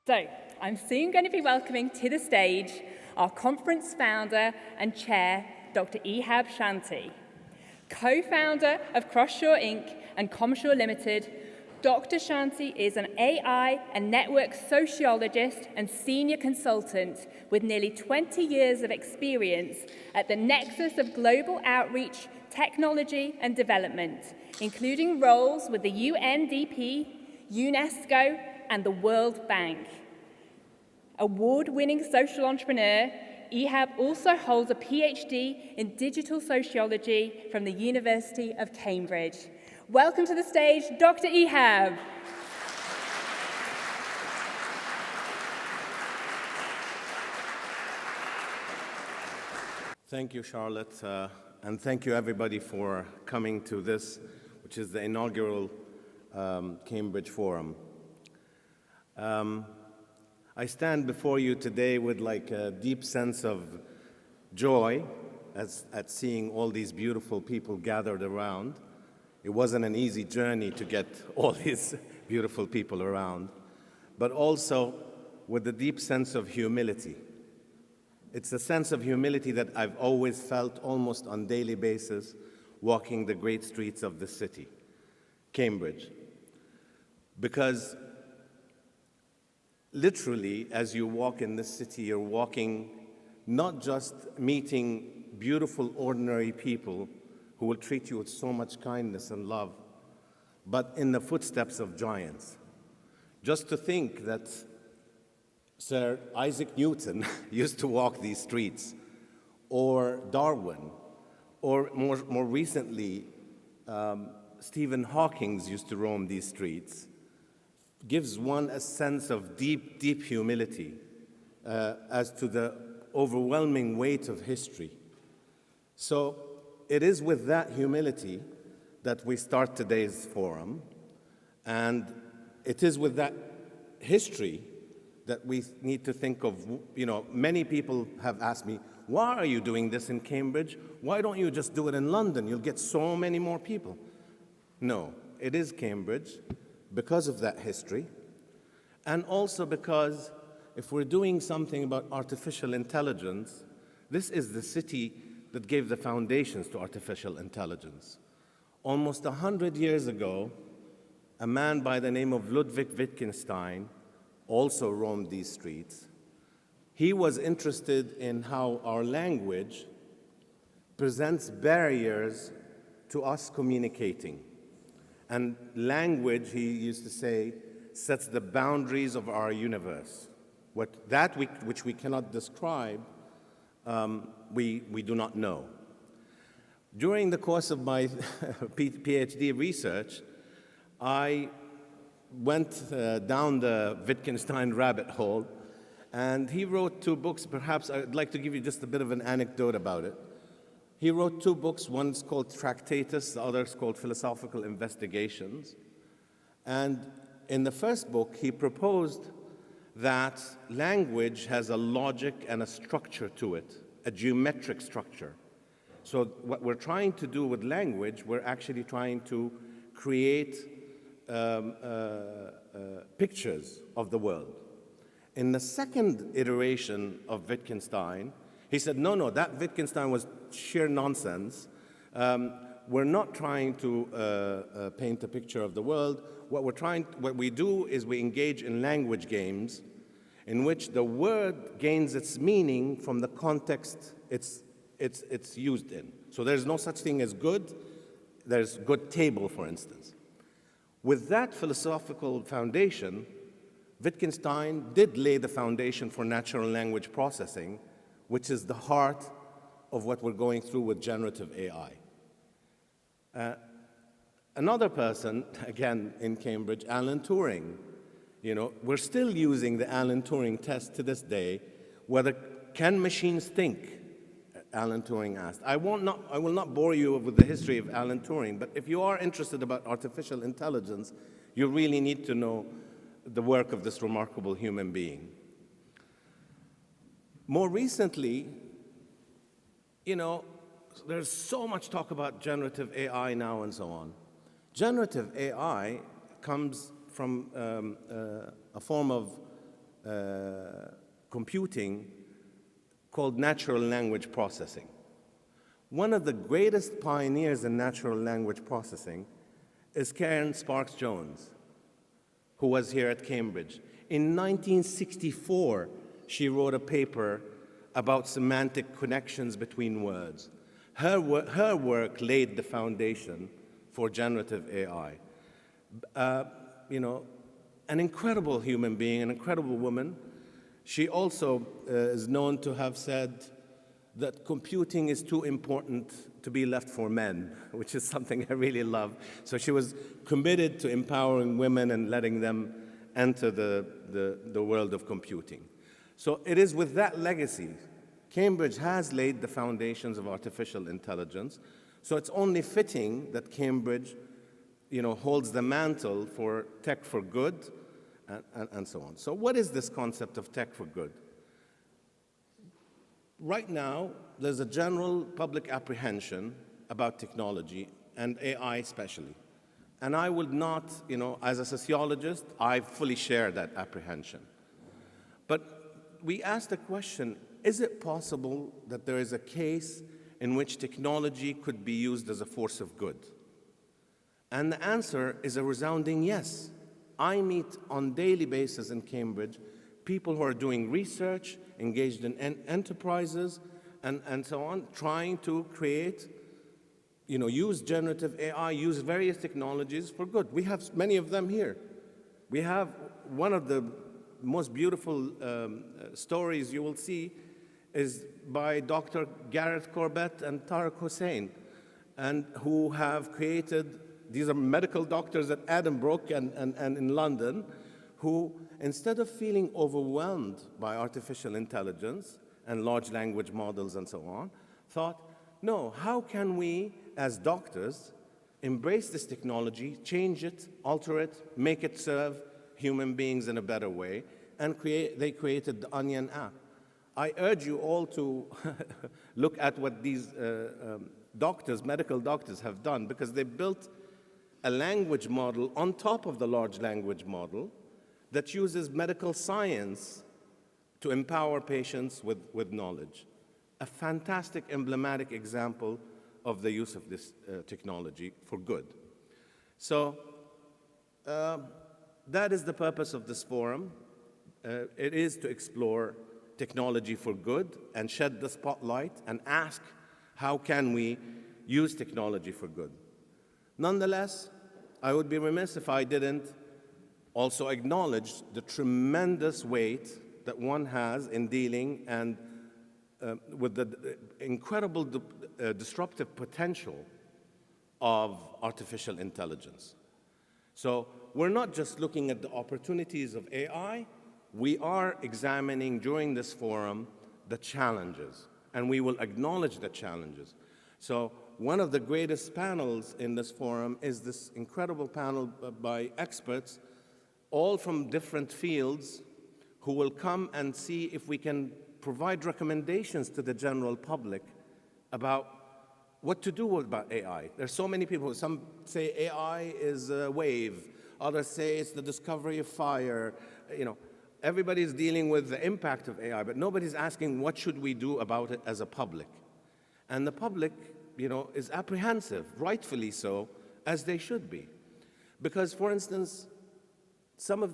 So, I'm soon going to be welcoming to the stage our conference founder and chair, Dr. Ehab Shanti. Co-founder of Crosure Inc. and Commsure Limited, Dr. Shanti is an AI and network sociologist and senior consultant with nearly 20 years of experience at the nexus of global outreach, technology and development, including roles with the UNDP, UNESCO, and the World Bank. Award-winning social entrepreneur, Ehab also holds a PhD in digital sociology from the University of Cambridge. Welcome to the stage, Dr. Ehab. Thank you, Charlotte, and thank you everybody for coming to this, which is the inaugural Cambridge Forum. I stand before you today with like a deep sense of joy at seeing all these beautiful people gathered around. It wasn't an easy journey to get all these beautiful people around, but also with a deep sense of humility. It's a sense of humility that I've always felt almost on a daily basis walking the great streets of the city, Cambridge. Because literally, as you walk in this city, you're walking not just meeting beautiful, ordinary people who will treat you with so much kindness and love, but in the footsteps of giants. Just to think that Sir Isaac Newton used to walk these streets, or Darwin, or more recently, Stephen Hawking used to roam these streets, gives one a sense of deep, deep humility as to the overwhelming weight of history. So it is with that humility that we start today's forum, and it is with that history that we need to think of, many people have asked me, why are you doing this in Cambridge? Why don't you just do it in London? You'll get so many more people. No, it is Cambridge because of that history, and also because if we're doing something about artificial intelligence, this is the city that gave the foundations to artificial intelligence. Almost 100 years ago, a man by the name of Ludwig Wittgenstein also roamed these streets. He was interested in how our language presents barriers to us communicating. And language, he used to say, sets the boundaries of our universe. Which we cannot describe, we do not know. During the course of my PhD research, I went down the Wittgenstein rabbit hole, and he wrote 2 books. Perhaps I'd like to give you just a bit of an anecdote about it. He wrote 2 books. One's called Tractatus, the other's called Philosophical Investigations. And in the first book, he proposed that language has a logic and a structure to it, a geometric structure. So what we're trying to do with language, we're actually trying to create pictures of the world. In the second iteration of Wittgenstein, he said, no, that Wittgenstein was sheer nonsense. We're not trying to paint a picture of the world. What we do is we engage in language games in which the word gains its meaning from the context it's used in. So there's no such thing as good. There's good table, for instance. With that philosophical foundation, Wittgenstein did lay the foundation for natural language processing, which is the heart of what we're going through with generative AI. Another person, again in Cambridge, Alan Turing. We're still using the Alan Turing test to this day. Can machines think? Alan Turing asked. I will not bore you with the history of Alan Turing, but if you are interested about artificial intelligence, you really need to know the work of this remarkable human being. More recently, there's so much talk about generative AI now and so on. Generative AI comes from a form of computing called natural language processing. One of the greatest pioneers in natural language processing is Karen Sparks Jones, who was here at Cambridge. In 1964, she wrote a paper about semantic connections between words. Her work laid the foundation for generative AI. An incredible human being, an incredible woman. She also is known to have said that computing is too important to be left for men, which is something I really love. So she was committed to empowering women and letting them enter the world of computing. So it is with that legacy, Cambridge has laid the foundations of artificial intelligence. So it's only fitting that Cambridge, holds the mantle for tech for good and so on. So what is this concept of tech for good? Right now, there's a general public apprehension about technology and AI especially. And I would not, as a sociologist, I fully share that apprehension. But we asked the question, is it possible that there is a case in which technology could be used as a force of good? And the answer is a resounding yes. I meet on a daily basis in Cambridge people who are doing research, engaged in enterprises, and so on, trying to create, use generative AI, use various technologies for good. We have many of them here. We have one of the most beautiful stories you will see is by Dr. Gareth Corbett and Tariq Hussain, and who have created, these are medical doctors at Addenbrooke and in London, who, instead of feeling overwhelmed by artificial intelligence and large language models and so on, thought, no, how can we, as doctors, embrace this technology, change it, alter it, make it serve human beings in a better way, and they created the Onion app. I urge you all to look at what these doctors, medical doctors, have done, because they built a language model on top of the large language model that uses medical science to empower patients with knowledge. A fantastic, emblematic example of the use of this technology for good. So that is the purpose of this forum. It is to explore technology for good and shed the spotlight and ask, how can we use technology for good? Nonetheless, I would be remiss if I didn't also acknowledge the tremendous weight that one has in dealing and with the incredible disruptive potential of artificial intelligence. So we're not just looking at the opportunities of AI, we are examining during this forum the challenges, and we will acknowledge the challenges. So one of the greatest panels in this forum is this incredible panel by experts, all from different fields, who will come and see if we can provide recommendations to the general public about what to do about AI. There's so many people, some say AI is a wave, others say it's the discovery of fire. Everybody's dealing with the impact of AI, but nobody's asking what should we do about it as a public. And the public, is apprehensive, rightfully so, as they should be. Because, for instance, some of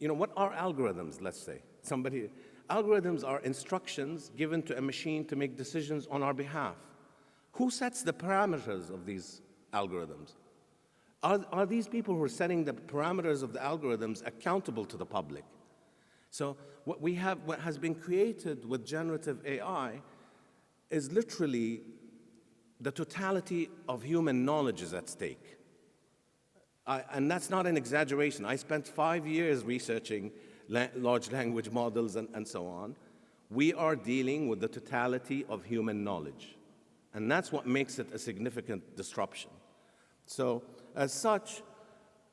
what are algorithms, let's say? Algorithms are instructions given to a machine to make decisions on our behalf. Who sets the parameters of these algorithms? Are these people who are setting the parameters of the algorithms accountable to the public? So what has been created with generative AI is literally the totality of human knowledge is at stake. And that's not an exaggeration. I spent 5 years researching large language models and so on. We are dealing with the totality of human knowledge. And that's what makes it a significant disruption. So as such,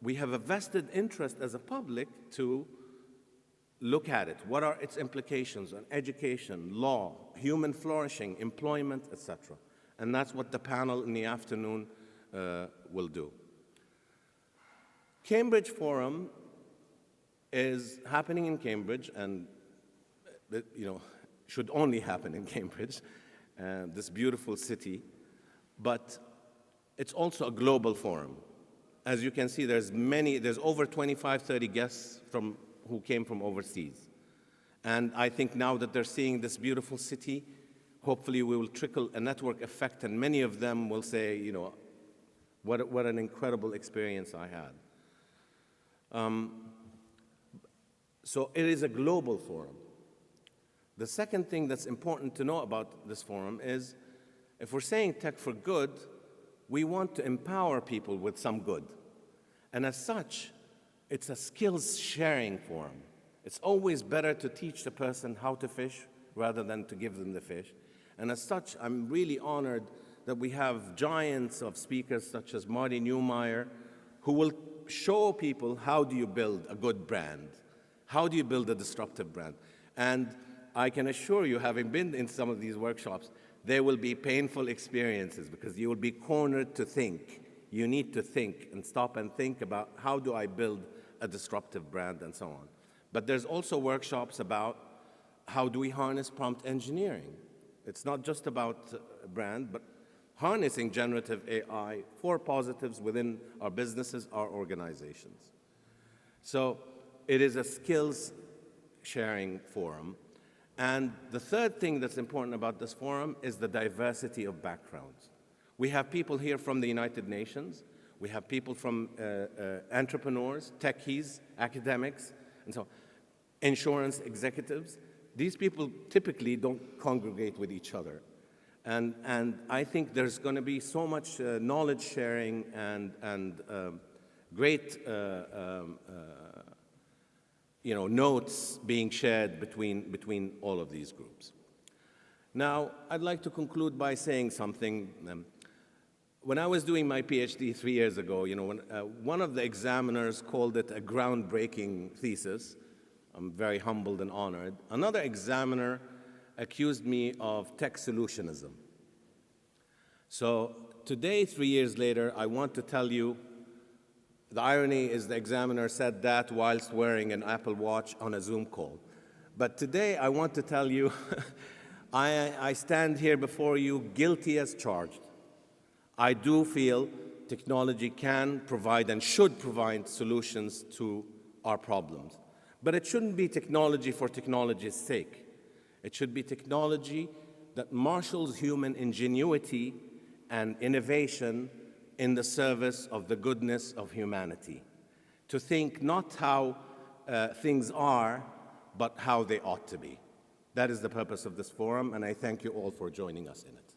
we have a vested interest as a public to look at it. What are its implications on education, law, human flourishing, employment, etc.? And that's what the panel in the afternoon will do. Cambridge Forum is happening in Cambridge, and should only happen in Cambridge, this beautiful city, but it's also a global forum. As you can see, there's over 25, 30 guests who came from overseas. And I think now that they're seeing this beautiful city, hopefully we will trickle a network effect, and many of them will say, what an incredible experience I had. So it is a global forum. The second thing that's important to know about this forum is, if we're saying tech for good, we want to empower people with some good. And as such, it's a skills sharing forum. It's always better to teach the person how to fish rather than to give them the fish. And as such, I'm really honored that we have giants of speakers such as Marty Neumeyer, who will show people how do you build a good brand, how do you build a disruptive brand. And I can assure you, having been in some of these workshops, there will be painful experiences because you will be cornered to think. You need to think and stop and think about how do I build a disruptive brand and so on. But there's also workshops about how do we harness prompt engineering. It's not just about brand, but harnessing generative AI for positives within our businesses, our organizations. So it is a skills sharing forum. And the third thing that's important about this forum is the diversity of backgrounds. We have people here from the United Nations. We have people from entrepreneurs, techies, academics, and so on. Insurance executives. These people typically don't congregate with each other. And I think there's going to be so much knowledge sharing and great notes being shared between all of these groups. Now, I'd like to conclude by saying something. When I was doing my PhD 3 years ago, one of the examiners called it a groundbreaking thesis. I'm very humbled and honored. Another examiner accused me of tech solutionism. So today, 3 years later, I want to tell you, the irony is the examiner said that whilst wearing an Apple Watch on a Zoom call. But today, I want to tell you, I stand here before you guilty as charged. I do feel technology can provide and should provide solutions to our problems. But it shouldn't be technology for technology's sake. It should be technology that marshals human ingenuity and innovation in the service of the goodness of humanity. To think not how things are, but how they ought to be. That is the purpose of this forum, and I thank you all for joining us in it.